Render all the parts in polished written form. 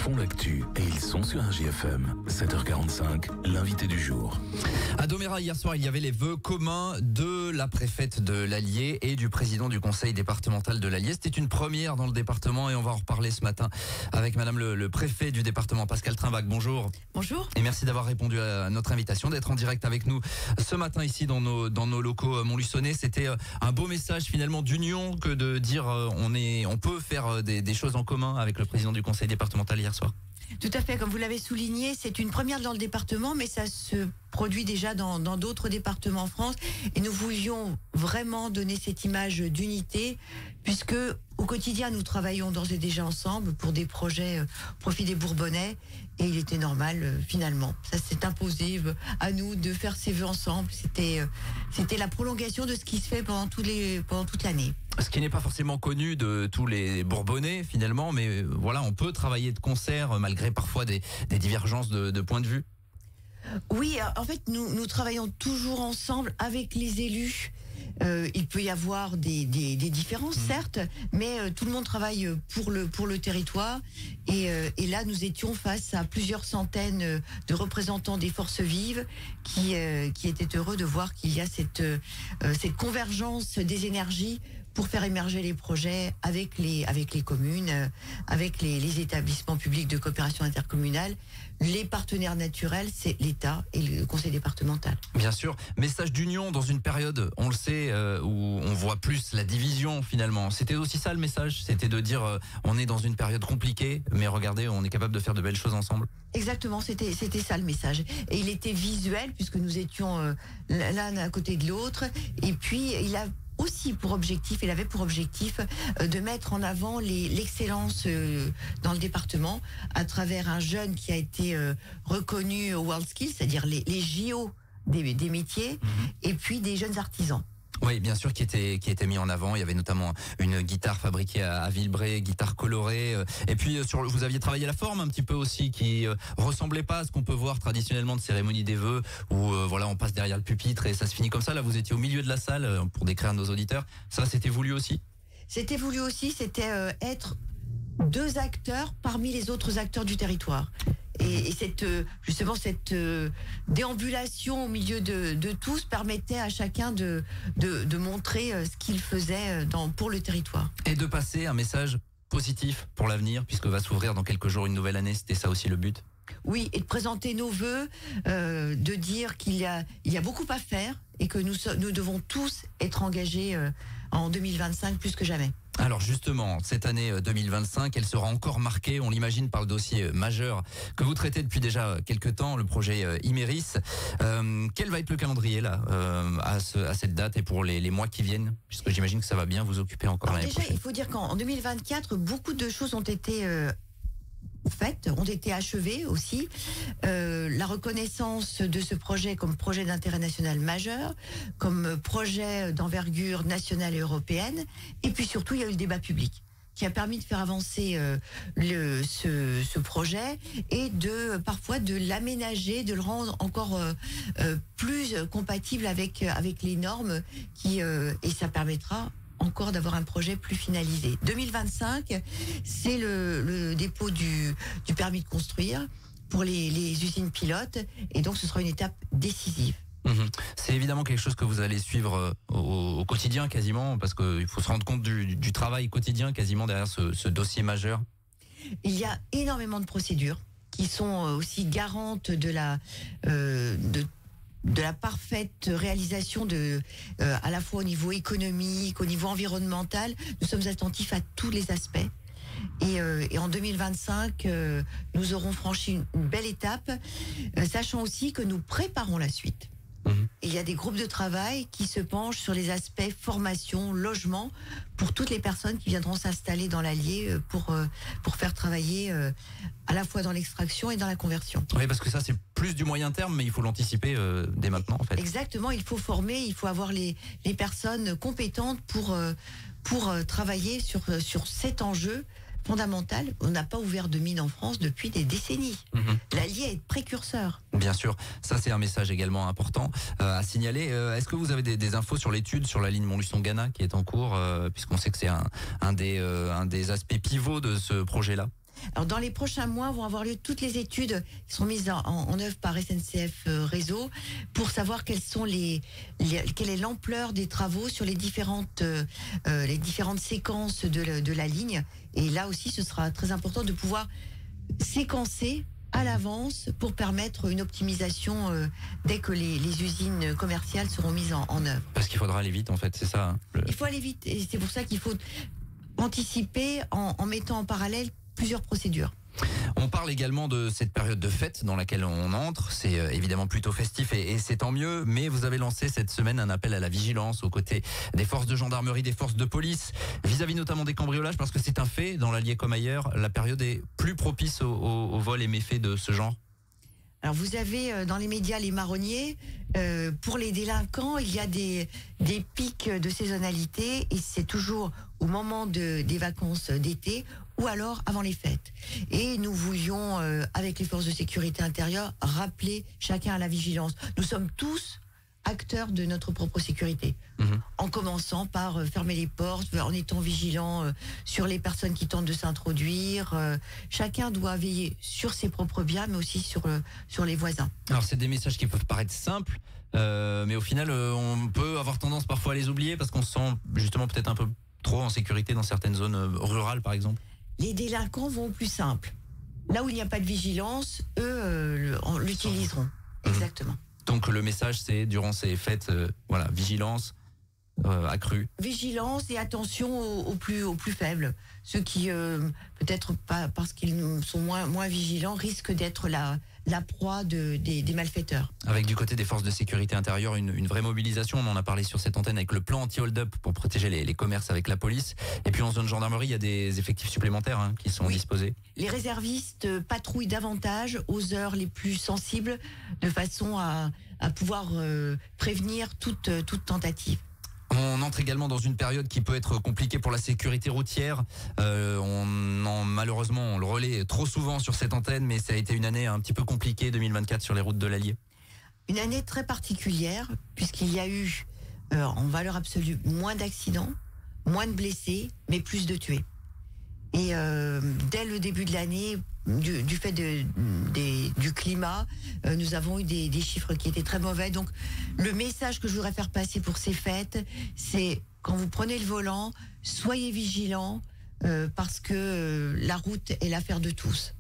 font l'actu et ils sont sur RJFM. 7h45, l'invité du jour. À Domérat, hier soir, il y avait les vœux communs de la préfète de l'Allier et du président du conseil départemental de l'Allier. C'était une première dans le département et on va en reparler ce matin avec madame le préfet du département, Pascal Trimbach. Bonjour. Bonjour. Et merci d'avoir répondu à notre invitation, d'être en direct avec nous ce matin ici dans nos locaux Montluçonnais. C'était un beau message finalement d'union que de dire on peut faire des choses en commun avec le président du conseil départemental hier soir. Tout à fait, comme vous l'avez souligné, c'est une première dans le département, mais ça se produit déjà dans d'autres départements en France. Et nous voulions vraiment donner cette image d'unité, puisque au quotidien, nous travaillons d'ores et déjà ensemble pour des projets au profit des Bourbonnais. Et il était normal, finalement. Ça s'est imposé à nous de faire ces vœux ensemble. C'était la prolongation de ce qui se fait pendant toute l'année. Ce qui n'est pas forcément connu de tous les Bourbonnais finalement, mais voilà, on peut travailler de concert malgré parfois des divergences de points de vue. Oui, en fait, nous travaillons toujours ensemble avec les élus. Il peut y avoir des différences, certes, mais tout le monde travaille pour le territoire. Et là, nous étions face à plusieurs centaines de représentants des forces vives qui étaient heureux de voir qu'il y a cette convergence des énergies pour faire émerger les projets avec les communes, avec les établissements publics de coopération intercommunale. Les partenaires naturels, c'est l'État et le conseil départemental. Bien sûr, message d'union dans une période, on le sait, où on voit plus la division finalement. C'était aussi ça le message, c'était de dire on est dans une période compliquée, mais regardez, on est capable de faire de belles choses ensemble. Exactement, c'était ça le message. Et il était visuel puisque nous étions l'un à côté de l'autre. Et puis il avait pour objectif de mettre en avant l'excellence dans le département à travers un jeune qui a été reconnu au WorldSkills, c'est-à-dire les JO des métiers, et puis des jeunes artisans. Oui, bien sûr, qui était mis en avant. Il y avait notamment une guitare fabriquée à Villebray, guitare colorée. Et puis vous aviez travaillé la forme un petit peu aussi, qui ressemblait pas à ce qu'on peut voir traditionnellement de cérémonie des vœux, où voilà, on passe derrière le pupitre et ça se finit comme ça. Là, vous étiez au milieu de la salle pour décrire à nos auditeurs. Ça, c'était voulu aussi. C'était voulu aussi. C'était être deux acteurs parmi les autres acteurs du territoire. Et cette déambulation au milieu de tous permettait à chacun de montrer ce qu'il faisait pour le territoire. Et de passer un message positif pour l'avenir, puisque va s'ouvrir dans quelques jours une nouvelle année. C'était ça aussi le but. Oui, et de présenter nos vœux, de dire qu'il y a beaucoup à faire et que nous devons tous être engagés en 2025 plus que jamais. Alors justement, cette année 2025, elle sera encore marquée, on l'imagine, par le dossier majeur que vous traitez depuis déjà quelques temps, le projet Imerys. Quel va être le calendrier là à cette date et pour les mois qui viennent, puisque j'imagine que ça va bien vous occuper encore l'année prochaine. Déjà, il faut dire qu'en 2024, beaucoup de choses ont été ont été achevées aussi. La reconnaissance de ce projet comme projet d'intérêt national majeur, comme projet d'envergure nationale et européenne, et puis surtout il y a eu le débat public qui a permis de faire avancer ce projet et parfois de l'aménager, de le rendre encore plus compatible avec les normes et ça permettra encore d'avoir un projet plus finalisé. 2025, c'est le dépôt du permis de construire pour les usines pilotes et donc ce sera une étape décisive. C'est évidemment quelque chose que vous allez suivre au quotidien quasiment, parce qu'il faut se rendre compte du travail quotidien quasiment derrière ce dossier majeur. Il y a énormément de procédures qui sont aussi garantes de la parfaite réalisation à la fois au niveau économique, au niveau environnemental. Nous sommes attentifs à tous les aspects. Et en 2025, nous aurons franchi une belle étape, sachant aussi que nous préparons la suite. Et il y a des groupes de travail qui se penchent sur les aspects formation, logement, pour toutes les personnes qui viendront s'installer dans l'Allier pour faire travailler à la fois dans l'extraction et dans la conversion. Oui, parce que ça c'est plus du moyen terme, mais il faut l'anticiper dès maintenant en fait. Exactement, il faut former, il faut avoir les personnes compétentes pour travailler sur cet enjeu fondamental. On n'a pas ouvert de mine en France depuis des décennies. L'Allier est précurseur. Bien sûr, ça c'est un message également important à signaler. Est-ce que vous avez des infos sur l'étude sur la ligne Montluçon-Gannat qui est en cours, puisqu'on sait que c'est un des aspects pivots de ce projet-là? Alors dans les prochains mois vont avoir lieu toutes les études qui sont mises en œuvre par SNCF Réseau pour savoir quelles sont quelle est l'ampleur des travaux sur les différentes séquences de la ligne. Et là aussi, ce sera très important de pouvoir séquencer à l'avance pour permettre une optimisation dès que les usines commerciales seront mises en œuvre. Parce qu'il faudra aller vite, en fait, c'est ça. Il faut aller vite et c'est pour ça qu'il faut anticiper en mettant en parallèle plusieurs procédures. On parle également de cette période de fête dans laquelle on entre. C'est évidemment plutôt festif et c'est tant mieux. Mais vous avez lancé cette semaine un appel à la vigilance aux côtés des forces de gendarmerie, des forces de police, vis-à-vis notamment des cambriolages, parce que c'est un fait, dans l'Allier comme ailleurs, la période est plus propice au vol et méfaits de ce genre. Alors vous avez dans les médias les marronniers. Pour les délinquants, il y a des pics de saisonnalité et c'est toujours au moment des vacances d'été ou alors avant les fêtes. Et nous voulions, avec les forces de sécurité intérieure, rappeler chacun à la vigilance. Nous sommes tous acteurs de notre propre sécurité. En commençant par fermer les portes, en étant vigilant sur les personnes qui tentent de s'introduire. Chacun doit veiller sur ses propres biens, mais aussi sur les voisins. Alors c'est des messages qui peuvent paraître simples, mais au final on peut avoir tendance parfois à les oublier parce qu'on se sent justement peut-être un peu trop en sécurité dans certaines zones rurales par exemple. Les délinquants vont au plus simple. Là où il n'y a pas de vigilance, eux l'utiliseront. Exactement. Donc le message c'est durant ces fêtes, voilà, vigilance accrue. Vigilance et attention aux plus faibles. Ceux qui peut-être pas parce qu'ils sont moins vigilants risquent d'être la proie des malfaiteurs. Avec du côté des forces de sécurité intérieure une vraie mobilisation, on en a parlé sur cette antenne avec le plan anti-hold-up pour protéger les commerces avec la police. Et puis en zone gendarmerie, il y a des effectifs supplémentaires qui sont disposés. Les réservistes patrouillent davantage aux heures les plus sensibles de façon à pouvoir prévenir toute tentative. On entre également dans une période qui peut être compliquée pour la sécurité routière. Malheureusement, on le relaie trop souvent sur cette antenne, mais ça a été une année un petit peu compliquée, 2024, sur les routes de l'Allier. Une année très particulière, puisqu'il y a eu, en valeur absolue, moins d'accidents, moins de blessés, mais plus de tués. Et dès le début de l'année, du fait du climat, nous avons eu des chiffres qui étaient très mauvais. Donc le message que je voudrais faire passer pour ces fêtes, c'est quand vous prenez le volant, soyez vigilants parce que la route est l'affaire de tous.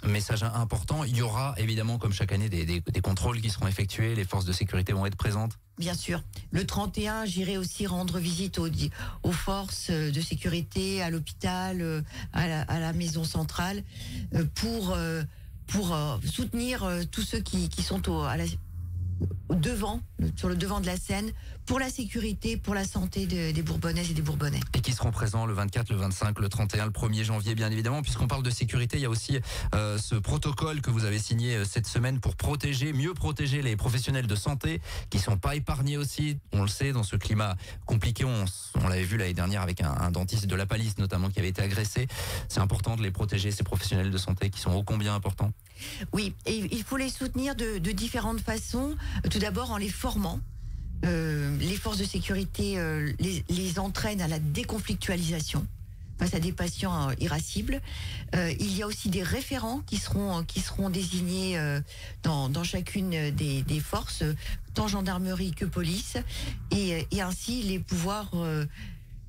Message important, il y aura évidemment comme chaque année des contrôles qui seront effectués, les forces de sécurité vont être présentes. Bien sûr. Le 31, j'irai aussi rendre visite aux forces de sécurité, à l'hôpital, à la maison centrale, pour soutenir tous ceux qui sont sur le devant de la scène, pour la sécurité, pour la santé des Bourbonnaises et des Bourbonnais. Et qui seront présents le 24, le 25, le 31, le 1er janvier, bien évidemment. Puisqu'on parle de sécurité, il y a aussi ce protocole que vous avez signé cette semaine pour mieux protéger les professionnels de santé, qui sont pas épargnés aussi. On le sait, dans ce climat compliqué, on l'avait vu l'année dernière avec un dentiste de la Palisse, notamment, qui avait été agressé. C'est important de les protéger, ces professionnels de santé qui sont ô combien importants. Oui, et il faut les soutenir de différentes façons. Tout d'abord en les formant. Les forces de sécurité les entraînent à la déconflictualisation face à des patients irascibles. Il y a aussi des référents qui seront désignés dans chacune des forces, tant gendarmerie que police, et ainsi les pouvoir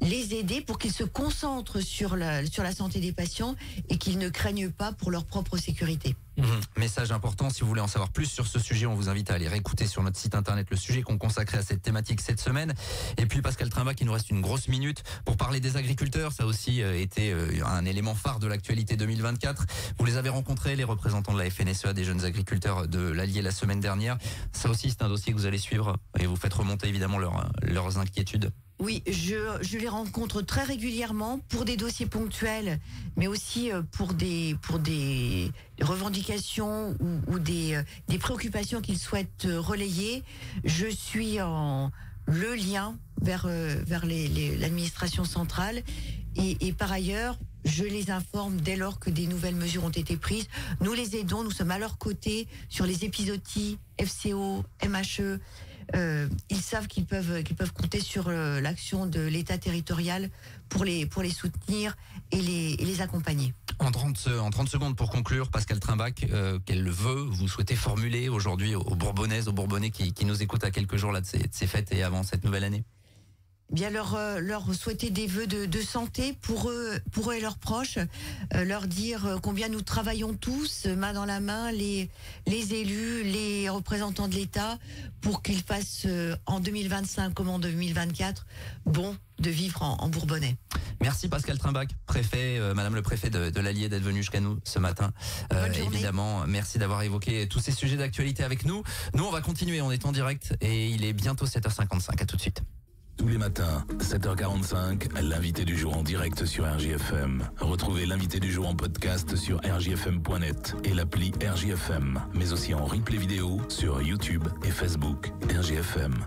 les aider pour qu'ils se concentrent sur la santé des patients et qu'ils ne craignent pas pour leur propre sécurité. Message important, si vous voulez en savoir plus sur ce sujet, on vous invite à aller réécouter sur notre site internet le sujet qu'on consacrait à cette thématique cette semaine. Et puis Pascal Trimbach, il nous reste une grosse minute pour parler des agriculteurs. Ça a aussi été un élément phare de l'actualité 2024. Vous les avez rencontrés, les représentants de la FNSEA, des jeunes agriculteurs de l'Allier la semaine dernière. Ça aussi, c'est un dossier que vous allez suivre et vous faites remonter évidemment leurs inquiétudes. Oui, je les rencontre très régulièrement pour des dossiers ponctuels, mais aussi pour des revendications ou des préoccupations qu'ils souhaitent relayer. Je suis le lien vers l'administration centrale et par ailleurs, je les informe dès lors que des nouvelles mesures ont été prises. Nous les aidons, nous sommes à leur côté sur les épisodies, FCO, MHE. Ils savent qu'ils peuvent compter sur l'action de l'État territorial pour les soutenir et les accompagner. En 30 secondes pour conclure, Pascal Trimbach, quel vœu vous souhaitez formuler aujourd'hui aux Bourbonnaises, aux Bourbonnais qui nous écoutent à quelques jours là de ces fêtes et avant cette nouvelle année? Bien leur souhaiter des vœux de santé pour eux et leurs proches, leur dire combien nous travaillons tous main dans la main, les élus, les représentants de l'État, pour qu'ils fassent en 2025 comme en 2024 bon de vivre en Bourbonnais. Merci Pascal Trimbach, préfet, Madame le préfet de l'Allier, d'être venu jusqu'à nous ce matin. Évidemment, merci d'avoir évoqué tous ces sujets d'actualité avec nous. Nous, on va continuer, on est en direct et il est bientôt 7h55. À tout de suite. Tous les matins, 7h45, l'invité du jour en direct sur RJFM. Retrouvez l'invité du jour en podcast sur rjfm.net et l'appli RJFM, mais aussi en replay vidéo sur YouTube et Facebook. RJFM.